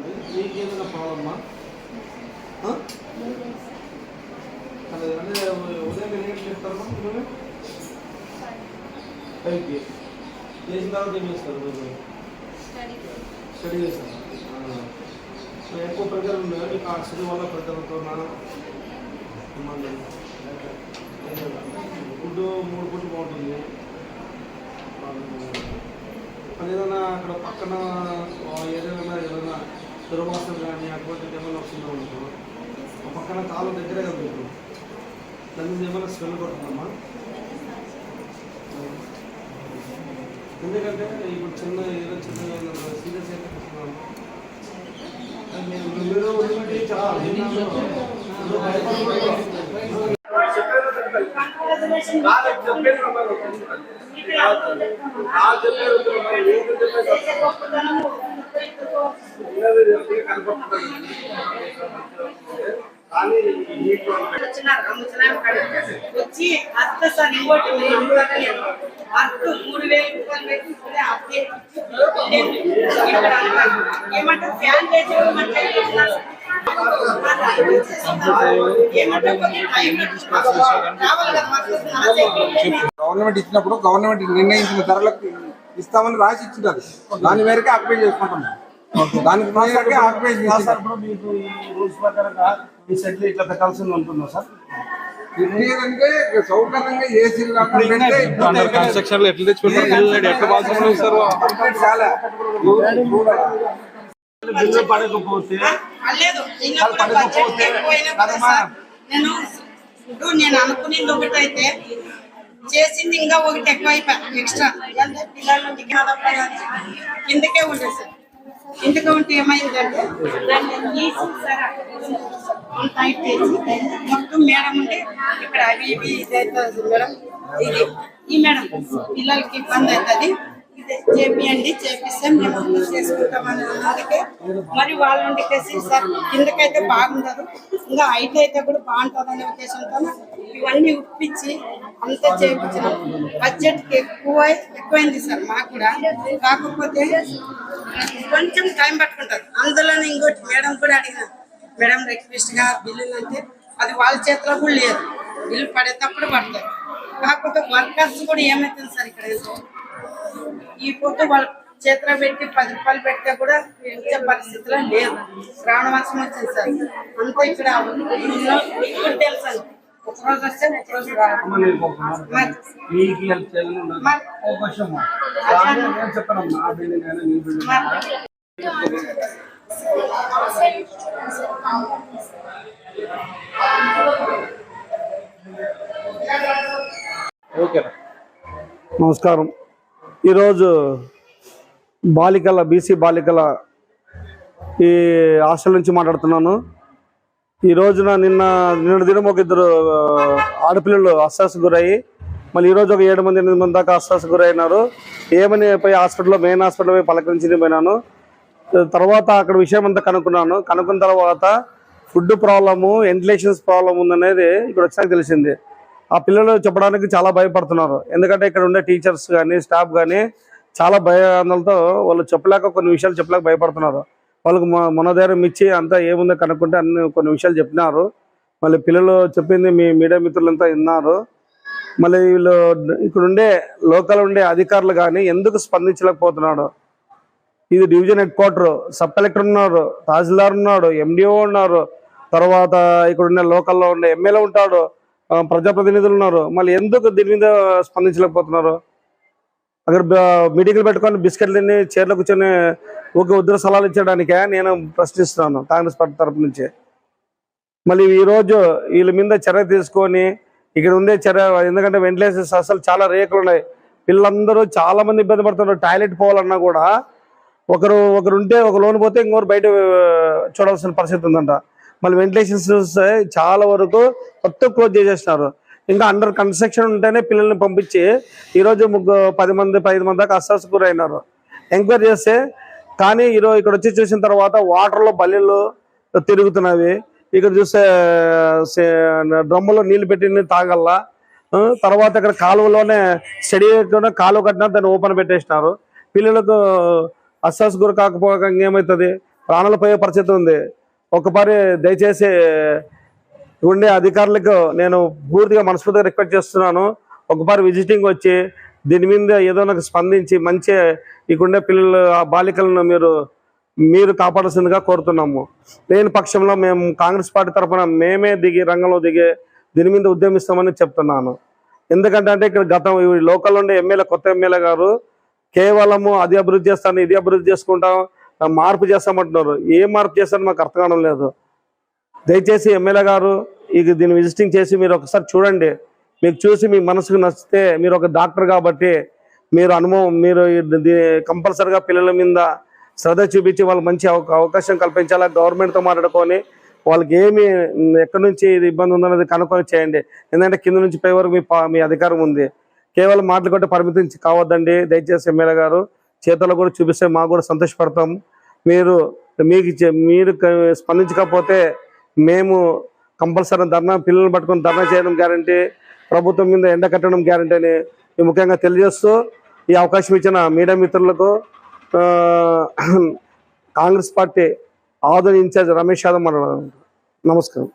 మీకేదైనా ప్రాబ్లమ్మా? అంటే ఉదయం ఎన్ని గంటలు చెప్తారమ్మా మీరు? 5కి చేసిన తర్వాత ఏం చేస్తారు మీరు? స్టడీ చేస్తారు. ఎక్కువ ప్రెజర్ ఉంది కదా మీకు? ఆ స్టడీ వల్ల ప్రెజర్తో ఫుడ్ 3 ఫుడ్ బాగుంటుంది. అది ఏదైనా అక్కడ పక్కన ఏదైనా దుర్వాసన కానీ అటువంటి ఏమైనా వస్తుందో అనుకో, ఆ పక్కన కాలు దగ్గరే కదా మీకు, దాని మీద ఏమైనా స్మెల్ కొడుతుందమ్మా? ఎందుకంటే ఇప్పుడు ఏదో చిన్న సీరియస్ అయితే మీరు చాలా వచ్చి అత్త సార్ ఇంకోటి 3,000 ఏమంటారు ఫ్యాన్ గవర్నమెంట్ ఇచ్చినప్పుడు గవర్నమెంట్ నిర్ణయించిన ధరలకు ఇస్తామని రాసి ఇచ్చినది, దాని మేరకే ఆక్యుపై చేసుకుంటాం. దానికి మేరకే ఆక్యుపై చేస్తారు. మీకు ఈ రూల్స్ ప్రకారంగా ఈ సెట్లు ఇట్లా పెట్టాల్సి ఉంటుందా సార్? అంటే సౌకర్యంగా ఏసీ కన్స్ట్రక్షన్ ఎట్లా తెచ్చుకుంటారు? ఎట్లా బాగుంటుంది సార్? చాలా బిల్లు పడకపోతే నేను అనుకునేది ఒకటైతే చేసింది ఇంకా ఒకటి ఎక్కువ అయిపోయి ఎక్స్ట్రా పిల్లలు కిందకే ఉండేది సార్. కిందకే ఉంటే ఏమైందంటే దాన్ని టైట్ చేసి మొత్తం మేడం ఉంటే ఇక్కడ అవి ఇవి ఇది అవుతుంది మేడం. ఇది ఈ మేడం పిల్లలకి ఇబ్బంది అవుతుంది, చేపియండి చేపిస్తే మేము చేసుకుంటామని అన్నదికే మరి వాళ్ళ నుండికేసి సార్ కిందకైతే బాగుండదు, ఇంకా హైట్ అయితే కూడా బాగుంటుంది అనే ఉద్దేశంతో ఇవన్నీ ఉప్పించి అంతా చేయించినాం. బడ్జెట్ ఎక్కువైంది సార్ మాకు కూడా, కాకపోతే కొంచెం టైం పట్టుకుంటారు. అందులోనే ఇంకోటి మేడం కూడా అడిగిన, మేడం రిక్వెస్ట్ గా బిల్లులు అంటే అది వాళ్ళ చేతిలో కూడా లేదు, బిల్లు పడేటప్పుడు పడతారు. కాకపోతే వర్కర్స్ కూడా ఏమవుతుంది సార్ ఇక్కడ ఈ పొద్దు వాళ్ళ చేతిలో పెట్టి 10 రూపాయలు పెడితే కూడా ఇచ్చే పరిస్థితిలో లేదు. శ్రావణ మాసం వచ్చింది సార్, అంతా ఇక్కడ ఇప్పుడు తెలుసు ఒక రోజు వస్తే ఒక రోజు నమస్కారం. ఈరోజు బీసీ బాలికల ఈ హాస్టల్ నుంచి మాట్లాడుతున్నాను. ఈ రోజున నిన్న దినం ఒక 2 ఆడపిల్లలు అస్సాస్ గురయ్యి, మళ్ళీ ఈరోజు ఒక 7 మంది 8 మంది దాకా అస్సాస్ గురైనారు. ఏమని పోయి మెయిన్ హాస్పిటల్లో పోయి పలకరించి పోయినాను. తర్వాత అక్కడ విషయం అంతా కనుక్కున్న తర్వాత ఫుడ్ ప్రాబ్లము, వెంటిలేషన్స్ ప్రాబ్లం ఉందనేది ఇక్కడ వచ్చాక తెలిసింది. ఆ పిల్లలు చెప్పడానికి చాలా భయపడుతున్నారు, ఎందుకంటే ఇక్కడ ఉండే టీచర్స్ కానీ స్టాఫ్ కానీ చాలా భయాందోళనతో వాళ్ళు కొన్ని విషయాలు చెప్పలేక భయపడుతున్నారు. వాళ్ళకు మనోధైర్యం ఇచ్చి అంతా ఏముందో కనుక్కుంటే కొన్ని విషయాలు చెప్పినారు. మళ్ళీ పిల్లలు చెప్పింది మీ మీడియా మిత్రులంతా విన్నారు. మళ్ళీ వీళ్ళు ఇక్కడ లోకల్ ఉండే అధికారులు కానీ ఎందుకు స్పందించలేకపోతున్నాడు? ఇది division head quarter, sub collector ఉన్నారు, తహసీల్దార్ ఉన్నాడు, ఎండిఓ ఉన్నారు, తర్వాత ఇక్కడ ఉండే లోకల్లో ఉండే ఎమ్మెల్యే ఉంటాడు, ప్రజాప్రతినిధులు ఉన్నారు. మళ్ళీ ఎందుకు దీని మీద స్పందించలేకపోతున్నారు? అక్కడ మీటింగ్లు పెట్టుకొని బిస్కెట్లు తిని చైర్లో కూర్చొని ఉద్ర సలహాలు ఇచ్చడానికే నేను ప్రశ్నిస్తున్నాను కాంగ్రెస్ పార్టీ తరఫు నుంచి. మళ్ళీ ఈరోజు వీళ్ళ మీద చర్య తీసుకొని ఇక్కడ ఉండే చర్య, ఎందుకంటే వెంటిలేషన్స్ అసలు చాలా రేకులు ఉన్నాయి. పిల్లలందరూ చాలా మంది ఇబ్బంది పడుతున్నారు. టాయిలెట్ పోవాలన్నా కూడా ఒకరు ఉంటే ఒక లోన్ పోతే ఇంకొకరు బయట చూడాల్సిన పరిస్థితి ఉందంట. మళ్ళీ వెంటిలేషన్స్ చాలా వరకు మొత్తం క్లోజ్ చేసేస్తున్నారు. ఇంకా అండర్ కన్స్ట్రక్షన్ ఉంటేనే పిల్లల్ని పంపించి ఈరోజు 10 మంది 5 మంది దాకా అస్సాస్ గురైనారు. ఎంక్వైరీ చేస్తే కానీ ఈరోజు ఇక్కడ వచ్చి చూసిన తర్వాత వాటర్లో బల్లెలు తిరుగుతున్నవి, ఇక్కడ చూస్తే డ్రమ్ములో నీళ్లు పెట్టి తాగల్లా. తర్వాత ఇక్కడ కాలువలోనే స్టడీలోనే కాలువ కట్టినా దాన్ని ఓపెన్ పెట్టేసినారు. పిల్లలకు అస్సాస్ గురి కాకపోగా ఏమవుతుంది? ప్రాణాలు పోయే పరిస్థితి ఉంది. ఒకసారి దయచేసి ఉండే అధికారులకు నేను పూర్తిగా మనస్ఫూర్తిగా రిక్వెస్ట్ చేస్తున్నాను. ఒకసారి విజిటింగ్ వచ్చి దీని మీద ఏదో నాకు స్పందించి మంచి ఇక్కడుండే పిల్లలు బాలికలను మీరు కాపాడాల్సిందిగా కోరుతున్నాము. లేని పక్షంలో మేము కాంగ్రెస్ పార్టీ తరఫున మేమే రంగంలో దిగి దీని మీద ఉద్యమిస్తామని చెప్తున్నాను. ఎందుకంటే ఇక్కడ గతం లోకల్ ఉండే ఎమ్మెల్యే, కొత్త ఎమ్మెల్యే గారు కేవలము అది అభివృద్ధి చేస్తాను, ఇది అభివృద్ధి చేసుకుంటాం, మార్పు చేస్తామంటున్నారు. ఏ మార్పు చేస్తారో మాకు అర్థం కావడం లేదు. దయచేసి ఎమ్మెల్యే గారు దీన్ని విజిటింగ్ చేసి మీరు ఒకసారి చూడండి. మీకు చూసి మీ మనసుకు నచ్చితే, మీరు ఒక డాక్టర్ కాబట్టి మీరు కంపల్సరిగా పిల్లల మీద శ్రద్ధ చూపించి వాళ్ళకి మంచి అవకాశం కల్పించాలా. గవర్నమెంట్తో మాట్లాడుకొని వాళ్ళకి ఏమి ఎక్కడి నుంచి ఇది ఇబ్బంది ఉందన్నది కనుక్కొని చేయండి. ఎందుకంటే కింద నుంచి పై వరకు మీ అధికారం ఉంది. కేవలం మాటలు కొట్టే పరిమితం కావద్దండి. దయచేసి ఎమ్మెల్యే గారు చేతుల్లో కూడా చూపిస్తే మాకు కూడా సంతోషపడతాం. మీరు స్పందించకపోతే మేము కంపల్సరీ పిల్లల్ని పట్టుకొని ధర్నా చేయడం గ్యారంటీ, ప్రభుత్వం మీద ఎండ కట్టడం గ్యారంటీ అని ముఖ్యంగా తెలియజేస్తూ ఈ అవకాశం ఇచ్చిన మీడియా మిత్రులకు కాంగ్రెస్ పార్టీ ఆదరణ ఇన్ఛార్జ్ రమేష్ యాదవ్ నమస్కారం.